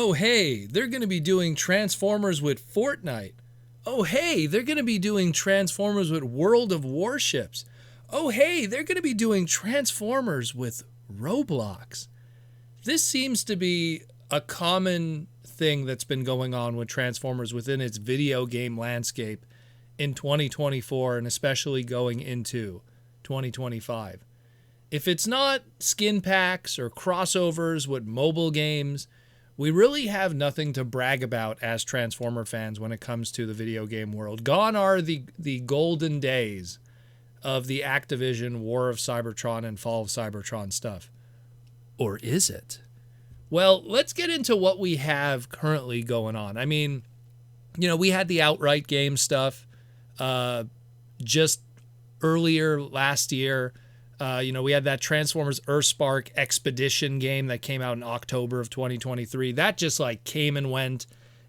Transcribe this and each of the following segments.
Oh, hey, they're going to be doing Transformers with Fortnite. Oh, hey, they're going to be doing Transformers with World of Warships. Oh, hey, they're going to be doing Transformers with Roblox. This seems to be a common thing that's been going on with Transformers within its video game landscape in 2024 and especially going into 2025. If it's not skin packs or crossovers with mobile games, we really have nothing to brag about as Transformer fans when it comes to the video game world. Gone are the golden days of the Activision War of Cybertron and Fall of Cybertron stuff. Or is it? Well, let's get into what we have currently going on. I mean, we had the outright game stuff just earlier last year. We had that Transformers Earthspark Expedition game that came out in October of 2023. That just came and went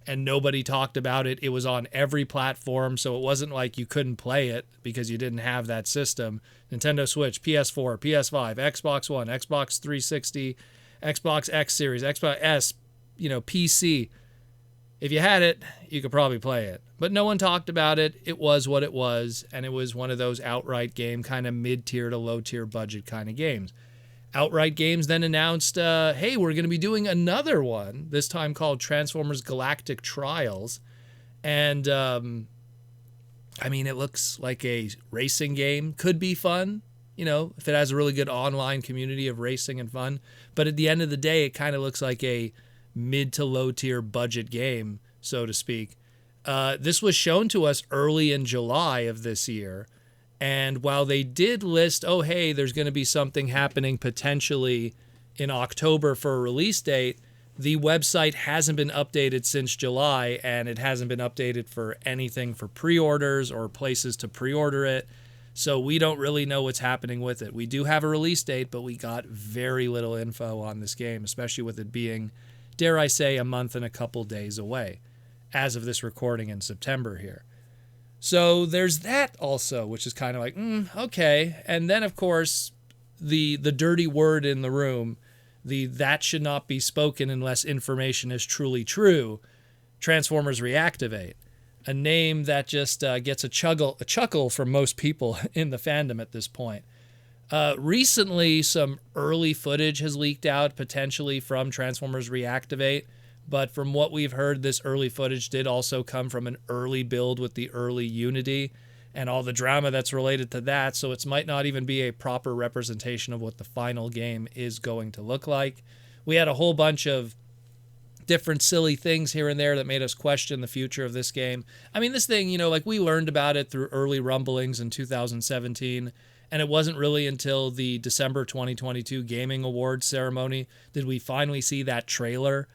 and nobody talked about it. It was on every platform, so it wasn't like you couldn't play it because you didn't have that system. Nintendo Switch, PS4, PS5, Xbox One, Xbox 360, Xbox X Series, Xbox S, PC. If you had it, you could probably play it. But no one talked about it. It was what it was, and it was one of those outright game, kind of mid-tier to low-tier budget kind of games. Outright Games then announced, hey, we're going to be doing another one, this time called Transformers Galactic Trials. And, it looks like a racing game. Could be fun, if it has a really good online community of racing and fun. But at the end of the day, it kind of looks like a mid to low tier budget game, so to speak. This was shown to us early in July of this year. And while they did list, oh, hey, there's going to be something happening potentially in October for a release date, the website hasn't been updated since July, and it hasn't been updated for anything for pre-orders or places to pre-order it. So we don't really know what's happening with it. We do have a release date, but we got very little info on this game, especially with it being, dare I say, a month and a couple days away as of this recording in September here. So there's that also, which is kind of okay. And then, of course, the dirty word in the room, that should not be spoken unless information is truly true, Transformers Reactivate, a name that just gets a chuckle from most people in the fandom at this point. Recently, some early footage has leaked out, potentially from Transformers Reactivate. But from what we've heard, this early footage did also come from an early build with the early Unity and all the drama that's related to that. So it might not even be a proper representation of what the final game is going to look like. We had a whole bunch of different silly things here and there that made us question the future of this game. I mean, this thing, we learned about it through early rumblings in 2017. And it wasn't really until the December 2022 Gaming Awards ceremony did we finally see that trailer.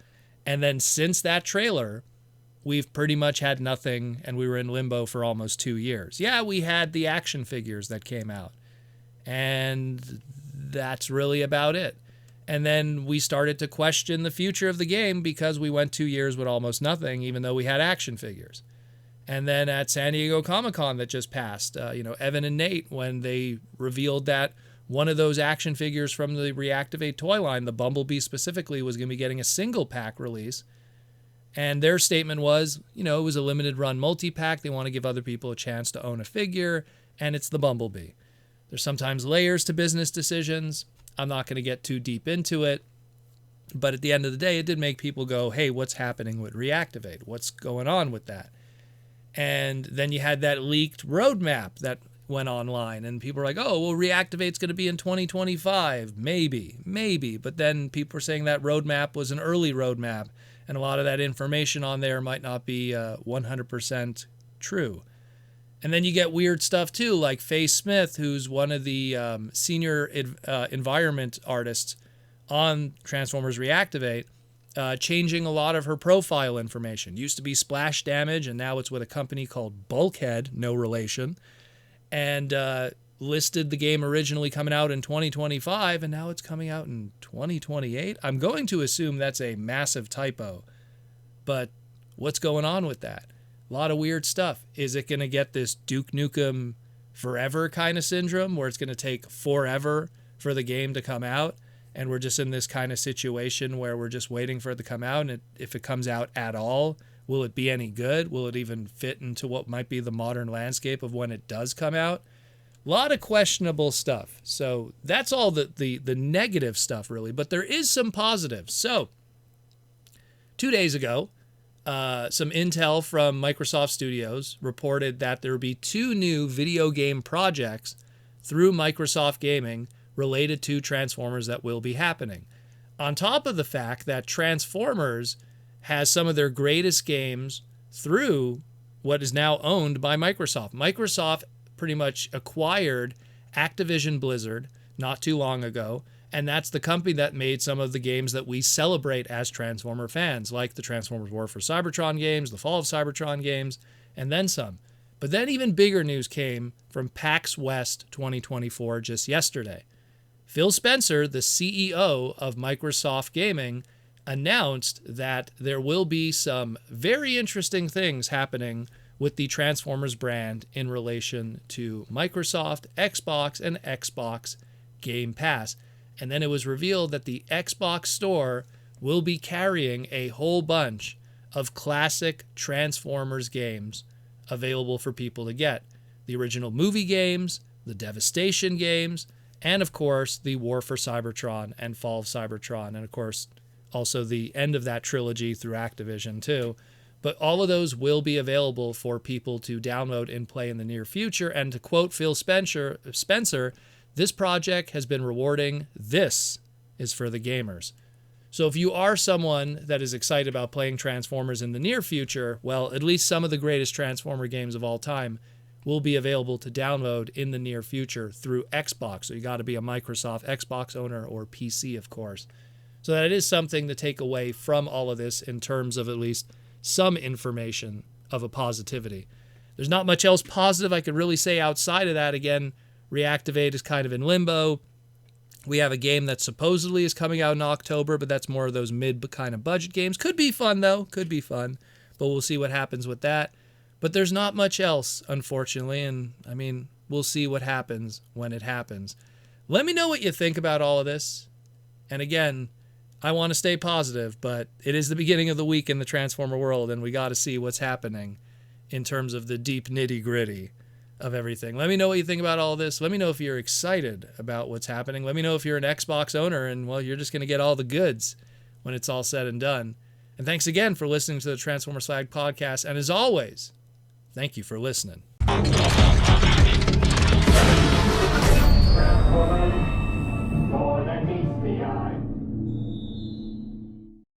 And then since that trailer, we've pretty much had nothing, and we were in limbo for almost 2 years. Yeah, we had the action figures that came out, and that's really about it. And then we started to question the future of the game because we went 2 years with almost nothing, even though we had action figures. And then at San Diego Comic-Con that just passed, Evan and Nate, when they revealed that one of those action figures from the Reactivate toy line, the Bumblebee specifically, was going to be getting a single pack release. And their statement was, it was a limited run multi-pack. They want to give other people a chance to own a figure, and it's the Bumblebee. There's sometimes layers to business decisions. I'm not going to get too deep into it. But at the end of the day, it did make people go, hey, what's happening with Reactivate? What's going on with that? And then you had that leaked roadmap that went online, and people were like, oh, well, Reactivate's going to be in 2025. Maybe. But then people were saying that roadmap was an early roadmap, and a lot of that information on there might not be 100% true. And then you get weird stuff, too, like Faye Smith, who's one of the senior environment artists on Transformers Reactivate, changing a lot of her profile information. Used to be Splash Damage, and now it's with a company called Bulkhead, no relation. And listed the game originally coming out in 2025, and now it's coming out in 2028. I'm going to assume that's a massive typo, but what's going on with that? A lot of weird stuff. Is it going to get this Duke Nukem Forever kind of syndrome, where it's going to take forever for the game to come out? and we're just in this kind of situation where we're just waiting for it to come out. And if it comes out at all, will it be any good? Will it even fit into what might be the modern landscape of when it does come out? A lot of questionable stuff. So that's all the negative stuff, really. But there is some positives. So 2 days ago, some intel from Microsoft Studios reported that there will be 2 new video game projects through Microsoft Gaming related to Transformers that will be happening. On top of the fact that Transformers has some of their greatest games through what is now owned by Microsoft. Microsoft pretty much acquired Activision Blizzard not too long ago, and that's the company that made some of the games that we celebrate as Transformer fans, like the Transformers War for Cybertron games, the Fall of Cybertron games, and then some. But then even bigger news came from PAX West 2024 just yesterday. Phil Spencer, the CEO of Microsoft Gaming, announced that there will be some very interesting things happening with the Transformers brand in relation to Microsoft, Xbox, and Xbox Game Pass. And then it was revealed that the Xbox Store will be carrying a whole bunch of classic Transformers games available for people to get. The original movie games, the Devastation games, and of course the War for Cybertron and Fall of Cybertron, and of course also the end of that trilogy through Activision too. But all of those will be available for people to download and play in the near future. And to quote Phil Spencer, this project has been rewarding. This is for the gamers. So if you are someone that is excited about playing Transformers in the near future, well, at least some of the greatest Transformer games of all time will be available to download in the near future through Xbox. So you got to be a Microsoft Xbox owner or PC, of course. So that is something to take away from all of this in terms of at least some information of a positivity. There's not much else positive I could really say outside of that. Again, Reactivate is kind of in limbo. We have a game that supposedly is coming out in October, but that's more of those mid kind of budget games. Could be fun, though. Could be fun. But we'll see what happens with that. But there's not much else, unfortunately. And, I mean, we'll see what happens when it happens. Let me know what you think about all of this. And again, I want to stay positive, but it is the beginning of the week in the Transformer world, and we got to see what's happening in terms of the deep nitty-gritty of everything. Let me know what you think about all this. Let me know if you're excited about what's happening. Let me know if you're an Xbox owner and, well, you're just going to get all the goods when it's all said and done. And thanks again for listening to the Transformers Slag podcast. And as always, thank you for listening.